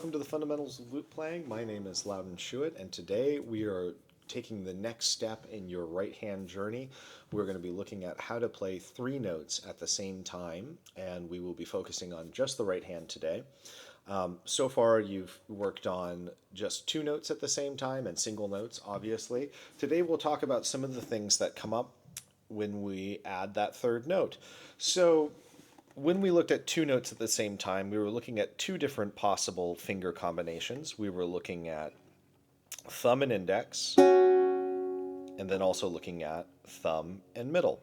welcome to the Fundamentals of Lute Playing. My name is Laudon Schuett, and today we are taking the next step in your right hand journey. We're going to be looking at how to play three notes at the same time, and we will be focusing on just the right hand today. So far, you've worked on just two notes at the same time and single notes, obviously. Today, we'll talk about some of the things that come up when we add that third note. So, when we looked at two notes at the same time, we were looking at two different possible finger combinations. We were looking at thumb and index, and then also looking at thumb and middle.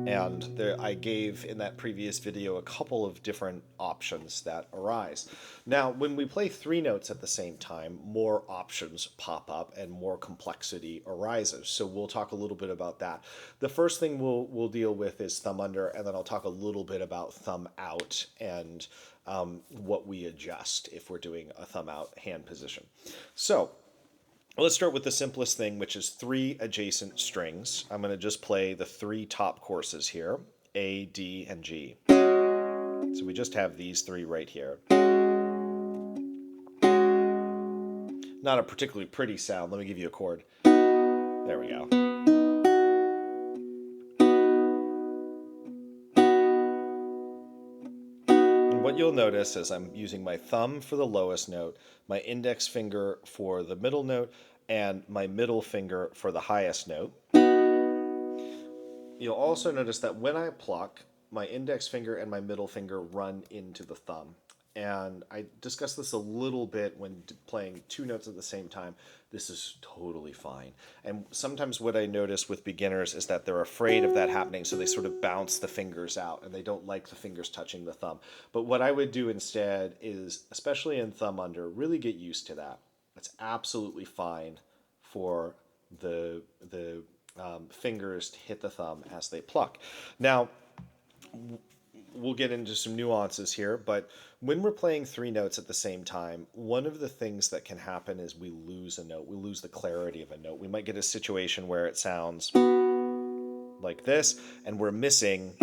And there, I gave in that previous video a couple of different options that arise. Now, when we play three notes at the same time, more options pop up and more complexity arises. So we'll talk a little bit about that. The first thing we'll deal with is thumb under, and then I'll talk a little bit about thumb out and what we adjust if we're doing a thumb out hand position. So let's start with the simplest thing, which is three adjacent strings. I'm going to just play the three top courses here, A, D, and G. So we just have these three right here. Not a particularly pretty sound. Let me give you a chord. There we go. And what you'll notice is I'm using my thumb for the lowest note, my index finger for the middle note, and my middle finger for the highest note. You'll also notice that when I pluck, my index finger and my middle finger run into the thumb. And I discussed this a little bit when playing two notes at the same time. This is totally fine. And sometimes what I notice with beginners is that they're afraid of that happening, so they sort of bounce the fingers out, and they don't like the fingers touching the thumb. But what I would do instead is, especially in thumb under, really get used to that. It's absolutely fine for the fingers to hit the thumb as they pluck. Now, we'll get into some nuances here, but when we're playing three notes at the same time, one of the things that can happen is we lose a note. We lose the clarity of a note. We might get a situation where it sounds like this, and we're missing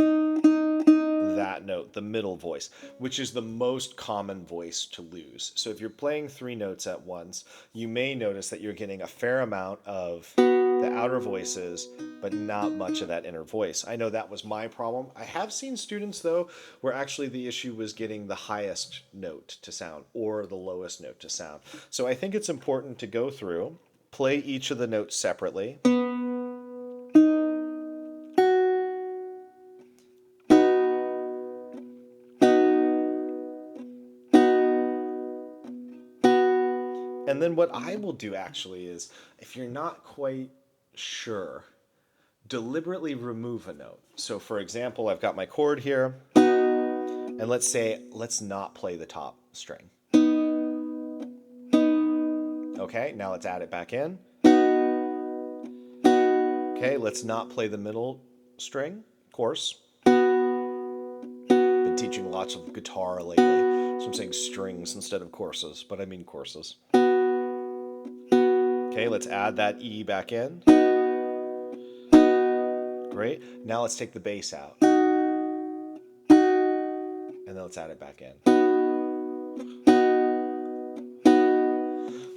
that note, the middle voice, which is the most common voice to lose. So if you're playing three notes at once, you may notice that you're getting a fair amount of the outer voices, but not much of that inner voice. I know that was my problem. I have seen students, though, where actually the issue was getting the highest note to sound or the lowest note to sound. So I think it's important to go through, play each of the notes separately, and then what I will do actually is, if you're not quite sure, deliberately remove a note. So for example, I've got my chord here, and let's not play the top string. Okay, now let's add it back in. Okay, let's not play the middle string, of course. Been teaching lots of guitar lately, so I'm saying strings instead of courses, but I mean courses. Okay, let's add that E back in. Great. Now let's take the bass out. And then let's add it back in.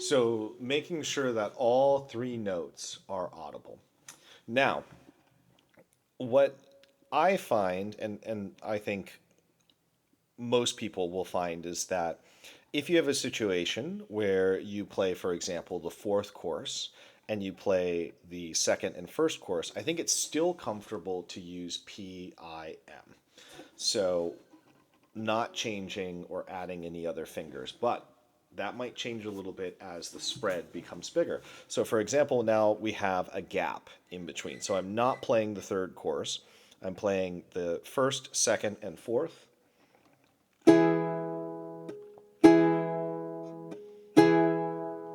So making sure that all three notes are audible. Now, what I find, and I think most people will find, is that if you have a situation where you play, for example, the fourth course and you play the second and first course, I think it's still comfortable to use P-I-M. So not changing or adding any other fingers, but that might change a little bit as the spread becomes bigger. So for example, now we have a gap in between. So I'm not playing the third course. I'm playing the first, second, and fourth.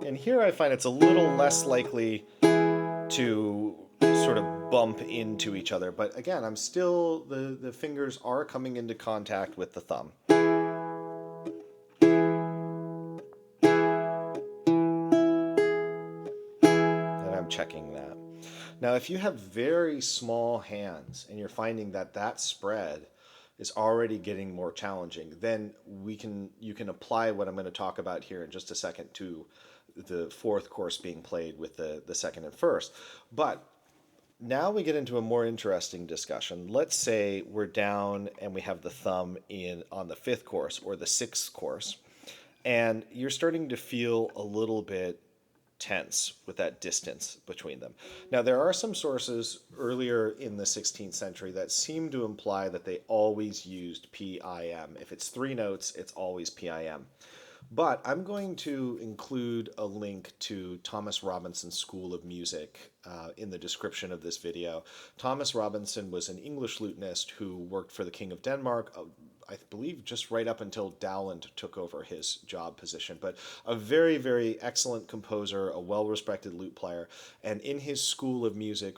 And here I find it's a little less likely to sort of bump into each other. But again, I'm still, the fingers are coming into contact with the thumb. And I'm checking that. Now, if you have very small hands and you're finding that that spread is already getting more challenging, then you can apply what I'm going to talk about here in just a second to the fourth course being played with the second and first. But now we get into a more interesting discussion. Let's say we're down and we have the thumb in on the fifth course or the sixth course, and you're starting to feel a little bit tense with that distance between them. Now, there are some sources earlier in the 16th century that seem to imply that they always used PIM. If it's three notes, it's always PIM. But I'm going to include a link to Thomas Robinson's School of Music in the description of this video. Thomas Robinson was an English lutenist who worked for the King of Denmark, I believe just right up until Dowland took over his job position, but a very, very excellent composer, a well-respected lute player. And in his School of Music,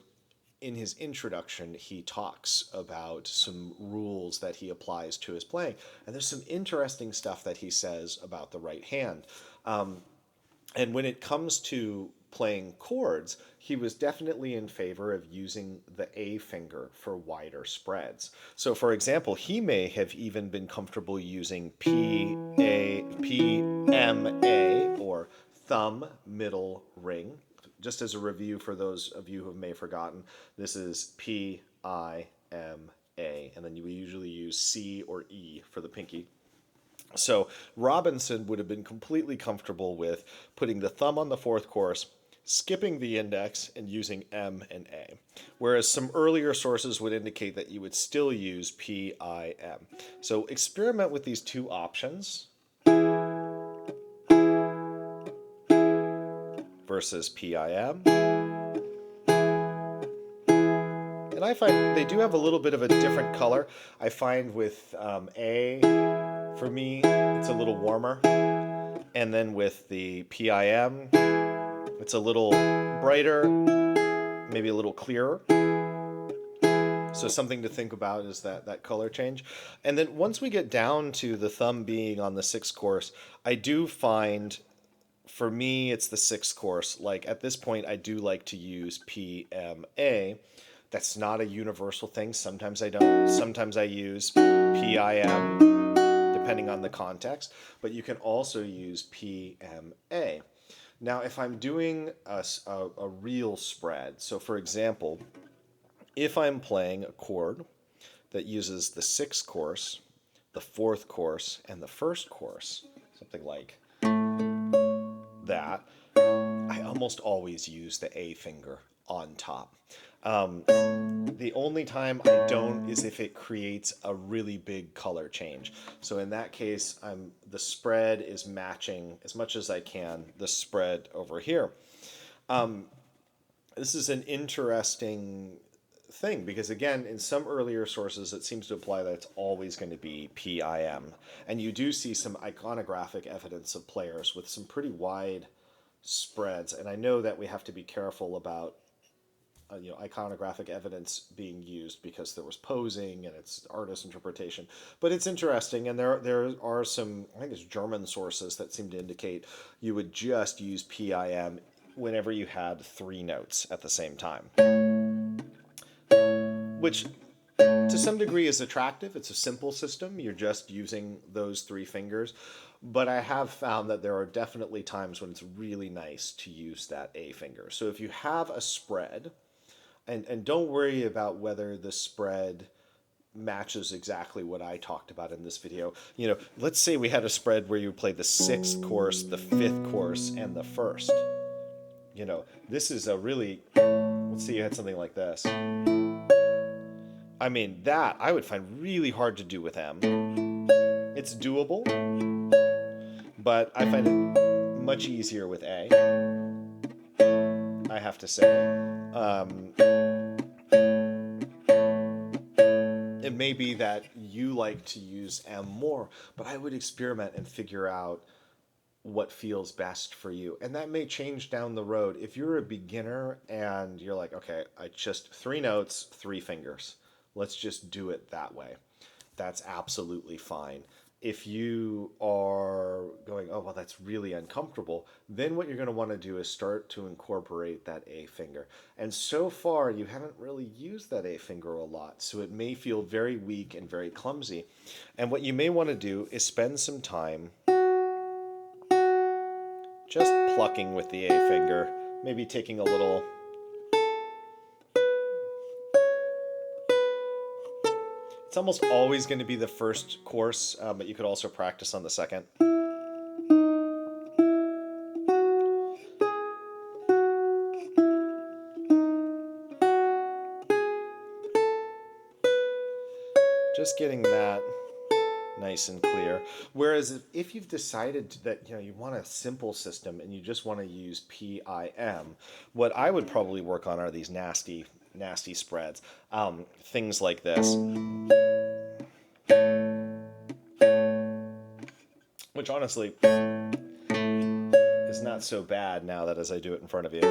in his introduction, he talks about some rules that he applies to his playing. And there's some interesting stuff that he says about the right hand. And when it comes to playing chords, he was definitely in favor of using the A finger for wider spreads. So for example, he may have even been comfortable using PMA, or thumb, middle, ring. Just as a review for those of you who may have forgotten, this is PIMA, and then you usually use C or E for the pinky. So Robinson would have been completely comfortable with putting the thumb on the fourth course, skipping the index, and using M and A. Whereas some earlier sources would indicate that you would still use PIM. So experiment with these two options versus PIM. And I find they do have a little bit of a different color. I find with A, for me, it's a little warmer. And then with the PIM, it's a little brighter, maybe a little clearer. So something to think about is that color change. And then once we get down to the thumb being on the sixth course, I do find, for me, it's the sixth course. Like at this point, I do like to use PMA. That's not a universal thing. Sometimes I don't. Sometimes I use PIM, depending on the context. But you can also use PMA. Now, if I'm doing a real spread, so for example, if I'm playing a chord that uses the sixth course, the fourth course, and the first course, something like that, I almost always use the A finger on top. The only time I don't is if it creates a really big color change. So in that case, the spread is matching as much as I can the spread over here. This is an interesting thing because, again, in some earlier sources, it seems to imply that it's always going to be PIM. And you do see some iconographic evidence of players with some pretty wide spreads. And I know that we have to be careful about iconographic evidence being used because there was posing and it's artist interpretation. But it's interesting, and there are some, I think it's German sources that seem to indicate you would just use PIM whenever you had three notes at the same time. Which to some degree is attractive. It's a simple system. You're just using those three fingers. But I have found that there are definitely times when it's really nice to use that A finger. So if you have a spread, and don't worry about whether the spread matches exactly what I talked about in this video. Let's say we had a spread where you play the sixth course, the fifth course, and the first. This is a really, let's say you had something like this. I mean, that I would find really hard to do with M. It's doable, but I find it much easier with A, I have to say. It may be that you like to use M more, but I would experiment and figure out what feels best for you. And that may change down the road. If you're a beginner and you're like, okay, I just three notes, three fingers. Let's just do it that way. That's absolutely fine. if you are going, oh, well, that's really uncomfortable, then what you're going to want to do is start to incorporate that A finger. And so far, you haven't really used that A finger a lot, so it may feel very weak and very clumsy. And what you may want to do is spend some time just plucking with the A finger, maybe taking a little. It's almost always going to be the first course, but you could also practice on the second. Just getting that nice and clear. Whereas if you've decided that you want a simple system and you just want to use PIM, what I would probably work on are these nasty spreads. Things like this. Which honestly is not so bad now that as I do it in front of you.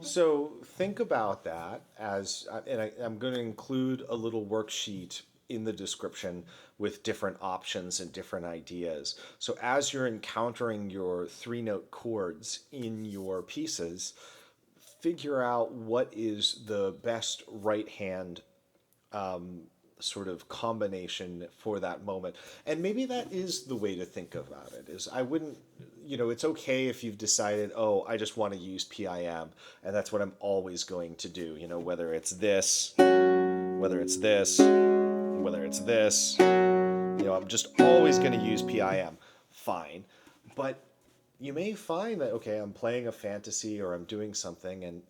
So think about that as, and I'm going to include a little worksheet in the description with different options and different ideas. So as you're encountering your 3-note chords in your pieces, figure out what is the best right hand sort of combination for that moment. And maybe that is the way to think about it, is I wouldn't, it's okay if you've decided, oh, I just want to use PIM, and that's what I'm always going to do, whether it's this, whether it's this, whether it's this, I'm just always going to use PIM. Fine. But you may find that, okay, I'm playing a fantasy or I'm doing something and,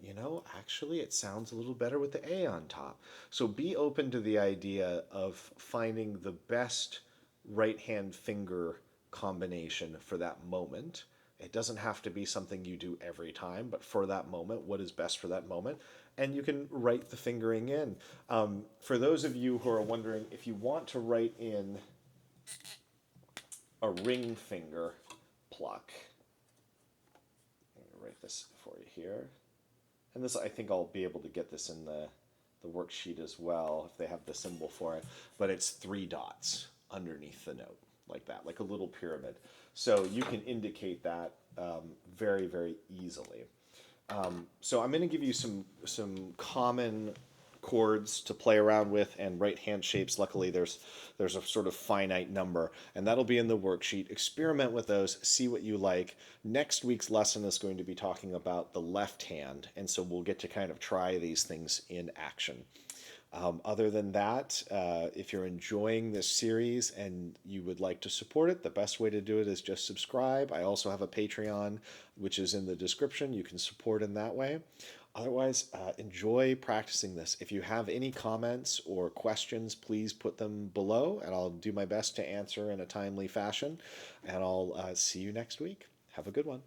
actually it sounds a little better with the A on top. So be open to the idea of finding the best right hand finger combination for that moment. It doesn't have to be something you do every time, but for that moment, what is best for that moment? And you can write the fingering in. For those of you who are wondering, if you want to write in a ring finger pluck, write this for you here. And this, I think I'll be able to get this in the worksheet as well if they have the symbol for it. But it's 3 dots underneath the note, like that, like a little pyramid. So you can indicate that very, very easily. So I'm going to give you some common chords to play around with and right hand shapes. Luckily there's a sort of finite number, and that'll be in the worksheet. Experiment with those, see what you like. Next week's lesson is going to be talking about the left hand, and so we'll get to kind of try these things in action. Other than that, if you're enjoying this series and you would like to support it, the best way to do it is just subscribe. I also have a Patreon, which is in the description. You can support in that way. Otherwise, enjoy practicing this. If you have any comments or questions, please put them below, and I'll do my best to answer in a timely fashion. And I'll see you next week. Have a good one.